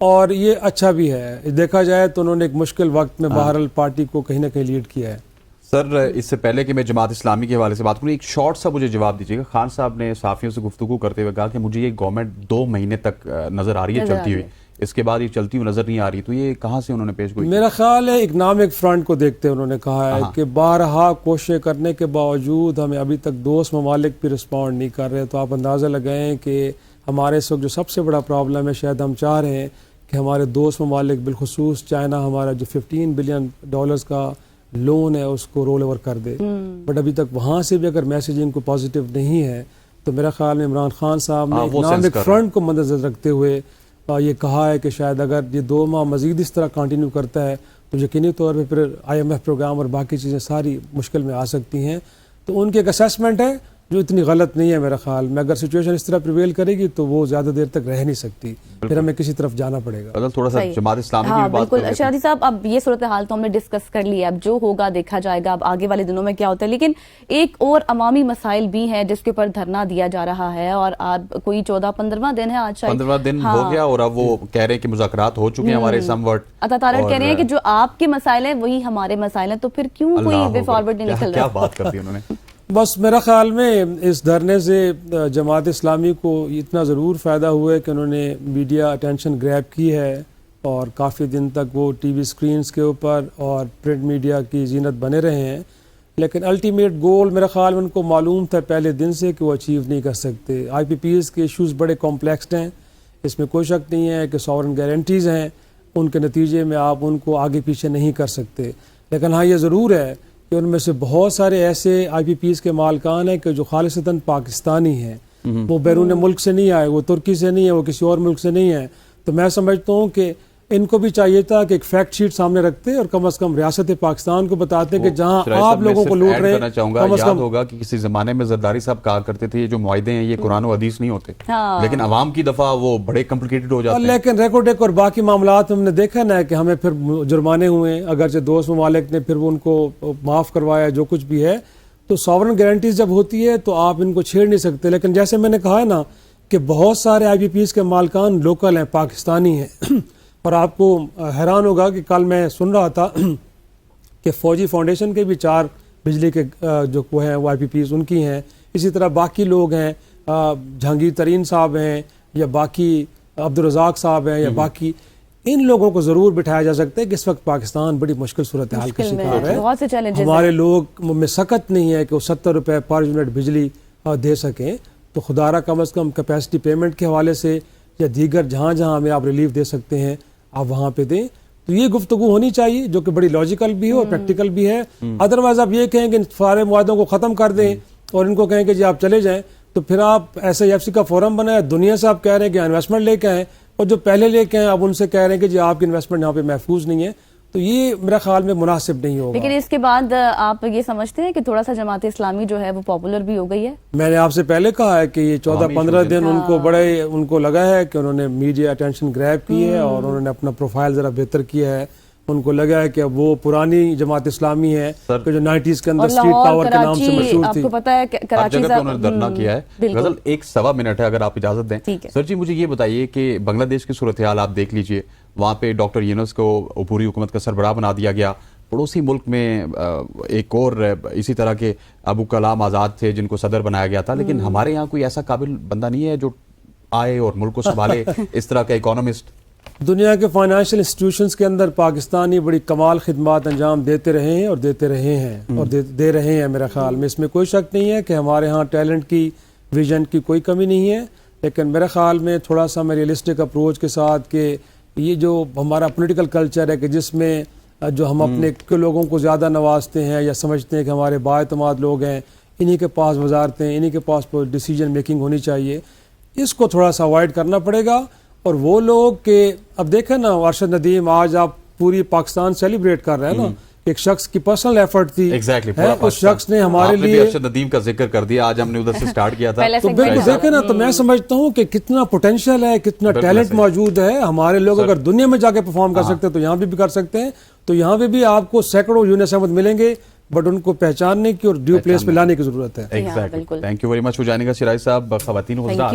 اور یہ اچھا بھی ہے. دیکھا جائے تو انہوں نے ایک مشکل وقت میں بہرحال پارٹی کو کہیں نہ کہیں لیڈ کیا ہے. سر اس سے پہلے کہ میں جماعت اسلامی کے حوالے سے بات کروں، ایک شارٹ سا مجھے جواب دیجیے گا. خان صاحب نے صحافیوں سے گفتگو کرتے ہوئے کہا کہ مجھے یہ گورنمنٹ 2 مہینے تک نظر آ رہی ہے چلتی ہوئی، اس کے بعد یہ چلتی ہوئی نظر نہیں آ رہی. تو یہ کہاں سے انہوں نے پیش گوئی؟ میرا خیال ہے اکنامک فرنٹ کو دیکھتے انہوں نے کہا ہے کہ بارہا کوششیں کرنے کے باوجود ہمیں ابھی تک دوست ممالک بھی رسپونڈ نہیں کر رہے. تو آپ اندازہ لگائیں کہ ہمارے اس وقت جو سب سے بڑا پرابلم ہے، شاید ہم چاہ رہے ہیں کہ ہمارے دوست ممالک بالخصوص چائنا ہمارا جو $15 بلین کا لون ہے اس کو رول اوور کر دے. بٹ ابھی تک وہاں سے بھی اگر میسیجنگ کو پازیٹیو نہیں ہے تو میرا خیال میں عمران خان صاحب نے اکنامک فرنٹ کو مد نظر رکھتے ہوئے یہ کہا ہے کہ شاید اگر یہ 2 ماہ مزید اس طرح کنٹینیو کرتا ہے تو یقینی طور پہ پھر IMF پروگرام اور باقی چیزیں ساری مشکل میں آ سکتی ہیں. تو ان کی ایک اسیسمنٹ ہے جو اتنی غلط نہیں ہے میرا خیال میں. اگر سچویشن اس طرح پریویل کرے گی تو وہ زیادہ دیر تک رہ نہیں سکتی، پھر ہمیں کسی طرف جانا پڑے گا. تھوڑا سا جماعت اسلامی کی بھی بات بالکل شادی صاحب، اب یہ صورتحال تو ہم نے ڈسکس کر لی ہے، اب جو ہوگا دیکھا جائے گا اب آگے والے دنوں میں کیا ہوتا ہے. لیکن ایک اور عوامی مسائل بھی ہیں جس کے اوپر دھرنا دیا جا رہا ہے، اور اب کوئی 14-15واں دن ہے آج، 15واں دن ہو گیا، اور اب وہ کہہ رہے ہیں کہ مذاکرات ہو چکے ہیں ہمارے سم ورڈ. عطا تارڑ کہہ رہے ہیں کہ جو آپ کے مسائل ہیں وہی ہمارے مسائل ہیں، تو پھر کیوں کوئی وے فارورڈ نہیں نکل رہا؟ کیا بات کر دی انہوں نے؟ بس میرا خیال میں اس دھرنے سے جماعت اسلامی کو اتنا ضرور فائدہ ہوا ہے کہ انہوں نے میڈیا اٹینشن گریب کی ہے، اور کافی دن تک وہ ٹی وی سکرینز کے اوپر اور پرنٹ میڈیا کی زینت بنے رہے ہیں. لیکن الٹیمیٹ گول میرا خیال میں ان کو معلوم تھا پہلے دن سے کہ وہ اچیو نہیں کر سکتے. IPPs کے ایشوز بڑے کمپلیکسڈ ہیں، اس میں کوئی شک نہیں ہے کہ ساورن گارنٹیز ہیں، ان کے نتیجے میں آپ ان کو آگے پیچھے نہیں کر سکتے. لیکن ہاں یہ ضرور ہے کہ ان میں سے بہت سارے ایسے IPPs کے مالکان ہیں کہ جو خالصتاً پاکستانی ہیں، وہ بیرون ملک سے نہیں آئے، وہ ترکی سے نہیں ہے، وہ کسی اور ملک سے نہیں ہے. تو میں سمجھتا ہوں کہ ان کو بھی چاہیے تھا کہ ایک فیکٹ شیٹ سامنے رکھتے اور کم از کم ریاست پاکستان کو بتاتے کہ جہاں آپ لوگوں کو لوٹ رہے ہیں. کم از کم ہوگا کہ کسی زمانے میں زرداری صاحب کہا کرتے تھے یہ جو معاہدے ہیں یہ قرآن و حدیث نہیں ہوتے، لیکن عوام کی دفعہ وہ بڑے کمپلیکیٹڈ ہو جاتے ہیں. لیکن ریکارڈ ایک اور باقی معاملات ہم نے دیکھا نا کہ ہمیں پھر جرمانے ہوئے، اگرچہ دوست ممالک نے پھر وہ ان کو معاف کروایا جو کچھ بھی ہے. تو ساورن گارنٹیز جب ہوتی ہے تو آپ ان کو چھیڑ نہیں سکتے. لیکن جیسے میں نے کہا ہے نا کہ بہت سارے IPPs کے مالکان لوکل ہیں، پاکستانی ہیں. اور آپ کو حیران ہوگا کہ کل میں سن رہا تھا کہ فوجی فاؤنڈیشن کے بھی 4 بجلی کے جو وہ ہیں وہ IPPs ان کی ہیں. اسی طرح باقی لوگ ہیں، جہانگیر ترین صاحب ہیں یا باقی عبدالرزاق صاحب ہیں یا باقی، ان لوگوں کو ضرور بٹھایا جا سکتا ہے کہ اس وقت پاکستان بڑی مشکل صورتحال کا شکار ہے. ہمارے لوگ میں سخت نہیں ہے کہ وہ $70 پر یونٹ بجلی دے سکیں. تو خدارہ کم از کم کیپیسٹی پیمنٹ کے حوالے سے یا دیگر جہاں جہاں ہمیں آپ ریلیف دے سکتے ہیں آپ وہاں پہ دیں. تو یہ گفتگو ہونی چاہیے جو کہ بڑی لاجیکل بھی ہے اور پریکٹیکل بھی ہے. ادروائز آپ یہ کہیں کہ سارے معاہدوں کو ختم کر دیں اور ان کو کہیں کہ جی آپ چلے جائیں، تو پھر آپ SIFC کا فورم بنائیں، دنیا سے آپ کہہ رہے ہیں کہ انویسٹمنٹ لے کے آئیں، اور جو پہلے لے کے آئیں آپ ان سے کہہ رہے ہیں کہ جی آپ کی انویسٹمنٹ یہاں پہ محفوظ نہیں ہے. تو یہ میرا خیال میں مناسب نہیں ہوگا. لیکن اس کے بعد آپ یہ سمجھتے ہیں کہ تھوڑا سا جماعت اسلامی جو ہے وہ پاپولر بھی ہو گئی ہے؟ میں نے آپ سے پہلے کہا ہے کہ یہ 14-15 دن ان کو بڑے ان کو لگا ہے کہ انہوں نے میڈیا اٹینشن گریب کی ہے اور انہوں نے اپنا پروفائل ذرا بہتر کیا ہے. ان کو لگا ہے کہ اب وہ پرانی جماعت اسلامی ہے کہ جو 90s کے اندر اسٹریٹ پاور کے نام سے مشہور تھی. آپ کو پتہ ہے کراچی جگہ پہ انہوں نے دھرنا کیا ہے. غزل 1-1.25 منٹ ہے اگر آپ اجازت دیں. سر جی مجھے یہ بتائیے کہ بنگلہ دیش کی صورتحال آپ دیکھ لیجئے، وہاں پہ ڈاکٹر یونس کو عبوری حکومت کا سربراہ بنا دیا گیا. پڑوسی ملک میں ایک اور اسی طرح کے ابو کلام آزاد تھے جن کو صدر بنایا گیا تھا، لیکن ہمارے یہاں کوئی ایسا قابل بندہ نہیں ہے جو آئے اور ملک کو سنبھالے اس طرح کا اکانومسٹ. دنیا کے فائنانشل انسٹیٹیوشنز کے اندر پاکستانی بڑی کمال خدمات انجام دیتے رہے ہیں اور دیتے رہے ہیں اور دے رہے ہیں. میرے خیال میں اس میں کوئی شک نہیں ہے کہ ہمارے ہاں ٹیلنٹ کی، ویژن کی کوئی کمی نہیں ہے. لیکن میرے خیال میں تھوڑا سا میں ریئلسٹک اپروچ کے ساتھ کہ یہ جو ہمارا پولیٹیکل کلچر ہے کہ جس میں جو ہم اپنے لوگوں کو زیادہ نوازتے ہیں یا سمجھتے ہیں کہ ہمارے بااعتماد لوگ ہیں، انہی کے پاس وزارتیں، انہی کے پاس ڈیسیجن میکنگ ہونی چاہیے، اس کو تھوڑا سا اوائڈ کرنا پڑے گا. اور وہ لوگ کہ اب دیکھیں نا ارشد ندیم آج آپ پوری پاکستان سیلیبریٹ کر رہے ہیں نا، ایک شخص کی پرسنل ایفرٹ تھی، اس شخص نے ہمارے لیے ارشد ندیم کا ذکر کر دیا، آج ہم نے ادھر سے سٹارٹ کیا تھا. تو بالکل دیکھیں نا، تو میں سمجھتا ہوں کہ کتنا پوٹینشیل ہے، کتنا ٹیلنٹ موجود ہے. ہمارے لوگ اگر دنیا میں جا کے پرفارم کر سکتے ہیں تو یہاں بھی کر سکتے ہیں. تو یہاں پہ بھی آپ کو سینکڑوں یونس احمد ملیں گے، بٹ ان کو پہچاننے کی اور ڈیو پلیس پہ لانے کی ضرورت ہے. Exactly. Thank you very much for joining اس شرائع صاحب. خواتین و حضرات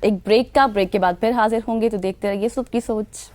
ایک بریک کا، بریک کے بعد پھر حاضر ہوں گے، تو دیکھتے رہیے صبح کی سوچ.